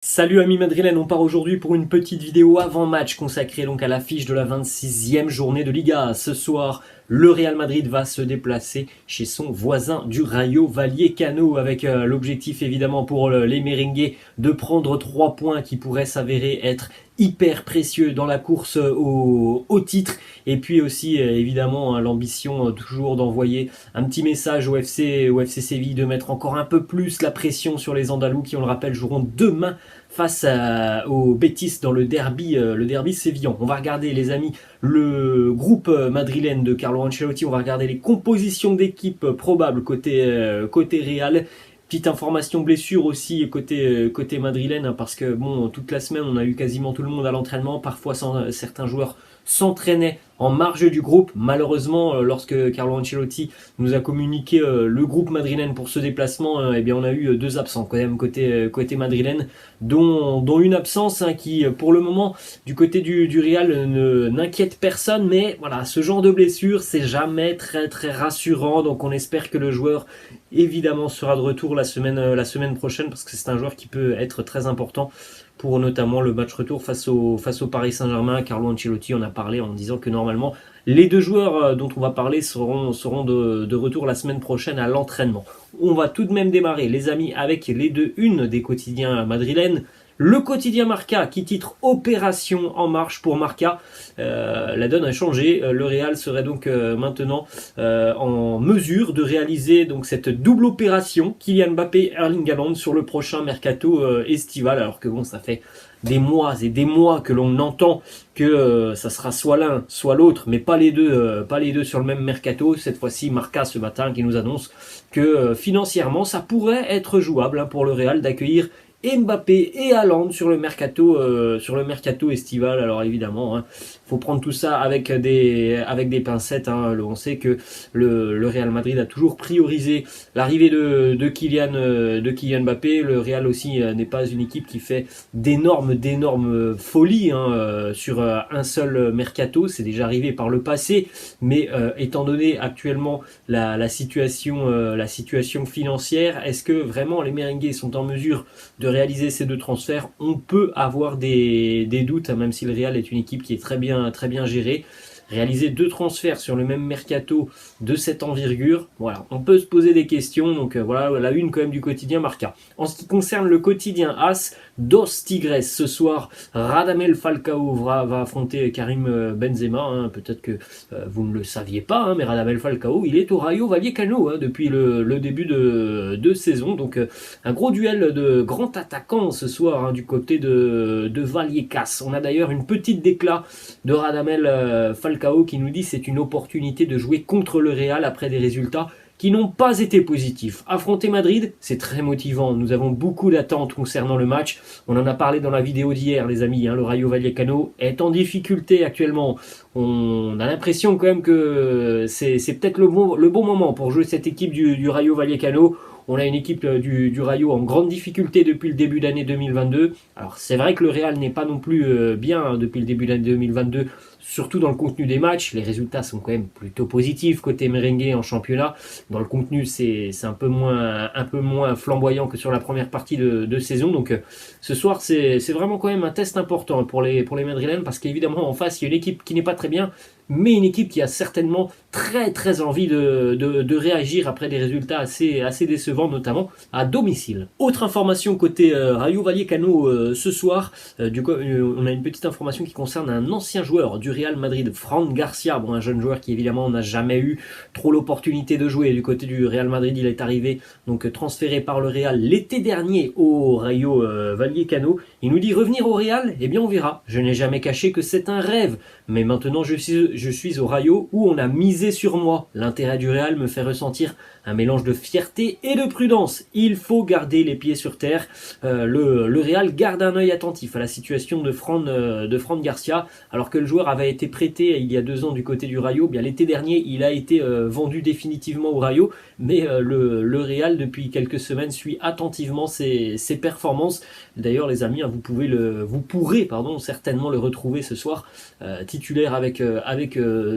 Salut amis madrilènes, on part aujourd'hui pour une petite vidéo avant-match consacrée donc à l'affiche de la 26e journée de Liga. Ce soir, le Real Madrid va se déplacer chez son voisin du Rayo Vallecano avec l'objectif évidemment pour les merengues de prendre 3 points qui pourraient s'avérer être hyper précieux dans la course au titre, et puis aussi évidemment l'ambition toujours d'envoyer un petit message au FC Séville, de mettre encore un peu plus la pression sur les Andalous qui, on le rappelle, joueront demain face au Betis dans le derby sévillan. On va regarder, les amis, le groupe madrilène de Carlo Ancelotti. On va regarder les compositions d'équipe probables côté Real. Petite information blessure aussi côté madrilène, hein, parce que bon, toute la semaine on a eu quasiment tout le monde à l'entraînement. Parfois certains joueurs s'entraînaient en marge du groupe. Malheureusement, lorsque Carlo Ancelotti nous a communiqué le groupe madrilène pour ce déplacement, eh bien on a eu 2 absents quand même côté madrilène, dont une absence qui pour le moment du côté du Real n'inquiète personne. Mais voilà, ce genre de blessure c'est jamais très très rassurant, donc on espère que le joueur évidemment sera de retour la semaine prochaine, parce que c'est un joueur qui peut être très important pour notamment le match retour face au Paris Saint-Germain. Carlo Ancelotti en a parlé en disant que normalement les 2 joueurs dont on va parler seront de retour la semaine prochaine à l'entraînement. On va tout de même démarrer, les amis, avec les 2 des quotidiens madrilènes. Le quotidien Marca qui titre Opération en marche pour Marca. La donne a changé. Le Real serait donc maintenant en mesure de réaliser donc cette double opération Kylian Mbappé, Erling Haaland sur le prochain mercato estival. Alors que bon, ça fait des mois et des mois que l'on entend que ça sera soit l'un soit l'autre, mais pas les deux sur le même mercato. Cette fois-ci, Marca ce matin qui nous annonce que financièrement ça pourrait être jouable pour le Real d'accueillir Mbappé et Haaland sur le mercato estival. Alors évidemment, faut prendre tout ça avec des pincettes. On sait que le Real Madrid a toujours priorisé l'arrivée de Kylian Mbappé. Le Real aussi n'est pas une équipe qui fait d'énormes folies sur un seul mercato. C'est déjà arrivé par le passé, mais étant donné actuellement la situation financière, est-ce que vraiment les merengues sont en mesure de réaliser ces 2 transferts? On peut avoir des doutes, même si le Real est une équipe qui est très bien gérée. Réaliser 2 transferts sur le même mercato de cette envergure, voilà, on peut se poser des questions. Donc voilà la une quand même du quotidien Marca. En ce qui concerne le quotidien AS, Dos Tigres, ce soir, Radamel Falcao va affronter Karim Benzema. Peut-être que vous ne le saviez pas, mais Radamel Falcao, il est au Rayo Vallecano depuis le début de saison. Donc un gros duel de grands attaquants ce soir du côté de Vallecas. On a d'ailleurs une petite déclat de Radamel Falcao qui nous dit c'est une opportunité de jouer contre le Real après des résultats qui n'ont pas été positifs. Affronter Madrid, c'est très motivant. Nous avons beaucoup d'attentes concernant le match. On en a parlé dans la vidéo d'hier, les amis. Le Rayo Vallecano est en difficulté actuellement. On a l'impression quand même que c'est peut-être le bon moment pour jouer cette équipe du Rayo Vallecano. On a une équipe du Rayo en grande difficulté depuis le début d'année 2022. Alors c'est vrai que le Real n'est pas non plus bien depuis le début d'année 2022, surtout dans le contenu des matchs. Les résultats sont quand même plutôt positifs côté merengue en championnat. Dans le contenu, c'est un peu moins flamboyant que sur la première partie de saison. Donc ce soir, c'est vraiment quand même un test important pour les madrilènes, parce qu'évidemment en face, il y a une équipe qui n'est pas très bien, mais une équipe qui a certainement très envie de réagir après des résultats assez décevants, notamment à domicile. Autre information côté Rayo Vallecano ce soir, on a une petite information qui concerne un ancien joueur du Real Madrid, Fran Garcia, un jeune joueur qui évidemment n'a jamais eu trop l'opportunité de jouer du côté du Real Madrid. Il est arrivé donc transféré par le Real l'été dernier au Rayo Vallecano. Il nous dit revenir au Real, eh bien on verra. Je n'ai jamais caché que c'est un rêve, mais maintenant je suis au Rayo où on a misé sur moi. L'intérêt du Real me fait ressentir un mélange de fierté et de prudence. Il faut garder les pieds sur terre. Le Real garde un œil attentif à la situation de Fran Garcia, alors que le joueur avait été prêté il y a 2 ans du côté du Rayo. Bien l'été dernier, il a été vendu définitivement au Rayo, mais le Real depuis quelques semaines suit attentivement ses performances. D'ailleurs, les amis, vous pourrez certainement le retrouver ce soir titulaire avec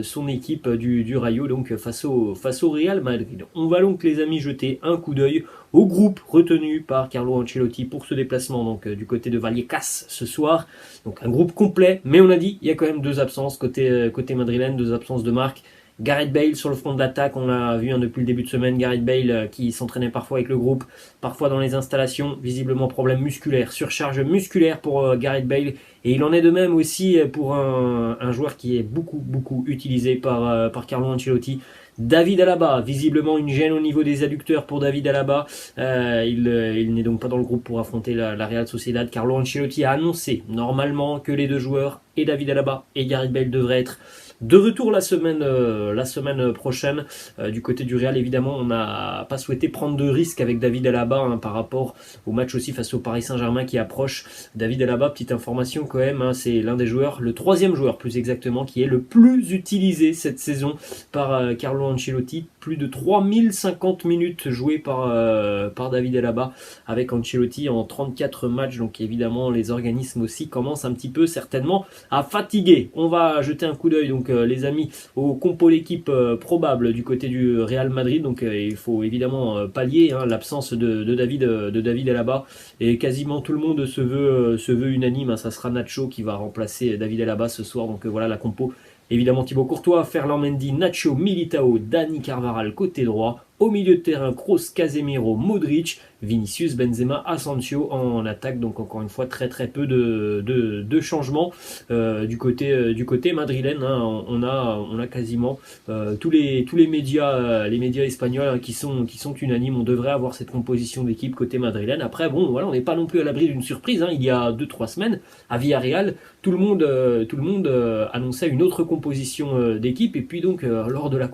son équipe du Rayo, donc face au Real Madrid. On va donc les amis jeter un coup d'œil au groupe retenu par Carlo Ancelotti pour ce déplacement donc du côté de Vallecas ce soir. Donc un groupe complet, mais on a dit il y a quand même deux absences côté madrilène, deux absences de marque. Gareth Bale sur le front de l'attaque, on l'a vu depuis le début de semaine, Gareth Bale qui s'entraînait parfois avec le groupe, parfois dans les installations, visiblement problème musculaire, surcharge musculaire pour Gareth Bale, et il en est de même aussi pour un joueur qui est beaucoup utilisé par Carlo Ancelotti, David Alaba, visiblement une gêne au niveau des adducteurs pour David Alaba, il n'est donc pas dans le groupe pour affronter la Real Sociedad. Carlo Ancelotti a annoncé normalement que les deux joueurs, et David Alaba et Gareth Bale, devraient être de retour la semaine prochaine. Du côté du Real, évidemment, on n'a pas souhaité prendre de risques avec David Alaba par rapport au match aussi face au Paris Saint-Germain qui approche. David Alaba, petite information quand même, c'est l'un des joueurs, le troisième joueur plus exactement, qui est le plus utilisé cette saison par Carlo Ancelotti. Plus de 3050 minutes jouées par David Alaba avec Ancelotti en 34 matchs. Donc évidemment, les organismes aussi commencent un petit peu certainement à fatiguer. On va jeter un coup d'œil donc les amis au compo l'équipe probable du côté du Real Madrid. Donc il faut évidemment pallier l'absence de David Alaba, et quasiment tout le monde se veut unanime. Ça sera Nacho qui va remplacer David Alaba ce soir. Donc voilà la compo. Évidemment Thibaut Courtois, Ferland Mendy, Nacho, Militao, Dani Carvajal côté droit. Au milieu de terrain, Kroos, Casemiro, Modric, Vinicius, Benzema, Asensio en attaque. Donc encore une fois très peu de changements du côté madrilène. On a quasiment tous les médias espagnols qui sont unanimes. On devrait avoir cette composition d'équipe côté madrilène. Après bon voilà, on n'est pas non plus à l'abri d'une surprise. Il y a 2-3 semaines à Villarreal, tout le monde annonçait une autre composition d'équipe, et puis donc lors de la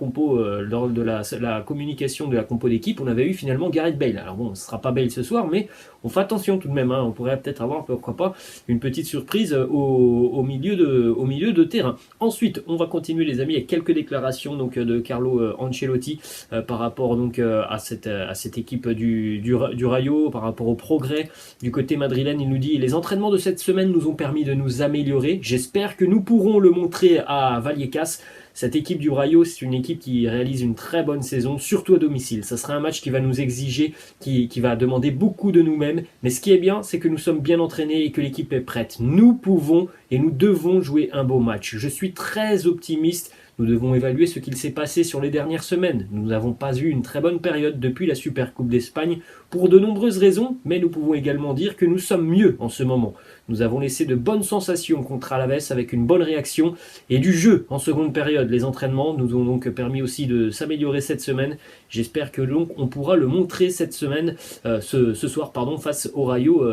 communication de la compo d'équipe, on avait eu finalement Gareth Bale. Alors bon, ce sera pas Bale ce soir, mais on fait attention tout de même. On pourrait peut-être avoir, pourquoi pas, une petite surprise au milieu de terrain. Ensuite, on va continuer les amis avec quelques déclarations donc de Carlo Ancelotti par rapport donc à cette équipe du Rayo, par rapport au progrès du côté madrilène. Il nous dit: les entraînements de cette semaine nous ont permis de nous améliorer. J'espère que nous pourrons le montrer à Vallecas. Cette équipe du Rayo, c'est une équipe qui réalise une très bonne saison, surtout à domicile. Ça sera un match qui va nous exiger, qui va demander beaucoup de nous-mêmes. Mais ce qui est bien, c'est que nous sommes bien entraînés et que l'équipe est prête. Nous pouvons et nous devons jouer un beau match. Je suis très optimiste. Nous devons évaluer ce qu'il s'est passé sur les dernières semaines. Nous n'avons pas eu une très bonne période depuis la Supercoupe d'Espagne pour de nombreuses raisons, mais nous pouvons également dire que nous sommes mieux en ce moment. Nous avons laissé de bonnes sensations contre Alaves avec une bonne réaction et du jeu en seconde période. Les entraînements nous ont donc permis aussi de s'améliorer cette semaine. J'espère que donc on pourra le montrer cette semaine, ce soir face au Rayo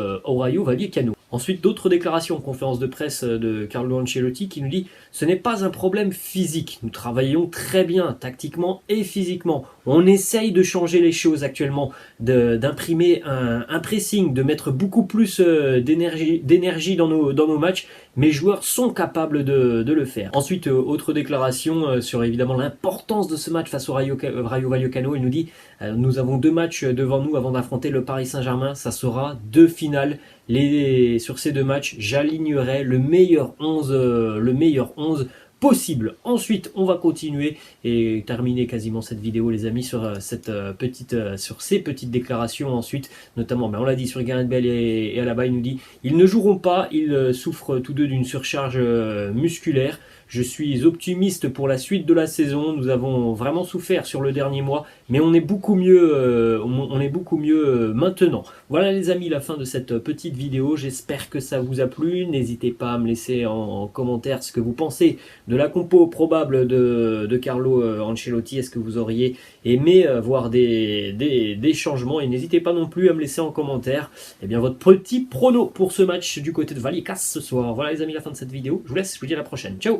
Vallecano. Ensuite, d'autres déclarations, conférence de presse de Carlo Ancelotti qui nous dit: ce n'est pas un problème physique, nous travaillons très bien tactiquement et physiquement. On essaye de changer les choses actuellement, d'imprimer un pressing, de mettre beaucoup plus d'énergie dans nos matchs. Mes joueurs sont capables de le faire. Ensuite, autre déclaration sur évidemment l'importance de ce match face au Rayo Vallecano. Il nous dit: nous avons 2 matchs devant nous avant d'affronter le Paris Saint-Germain. Ça sera 2 finales. Sur ces 2 matchs, j'alignerai le meilleur 11 possible. Ensuite, on va continuer et terminer quasiment cette vidéo, les amis, sur ces petites déclarations. Ensuite, notamment, on l'a dit sur Gareth Bale et Alaba, il nous dit: ils ne joueront pas, ils souffrent tous deux d'une surcharge musculaire. Je suis optimiste pour la suite de la saison. Nous avons vraiment souffert sur le dernier mois, mais on est beaucoup mieux, maintenant. Voilà les amis, la fin de cette petite vidéo. J'espère que ça vous a plu. N'hésitez pas à me laisser en commentaire ce que vous pensez de la compo probable de Carlo Ancelotti. Est-ce que vous auriez aimé voir des changements? Et n'hésitez pas non plus à me laisser en commentaire votre petit prono pour ce match du côté de Vallecas ce soir. Voilà les amis, la fin de cette vidéo. Je vous laisse, je vous dis à la prochaine. Ciao!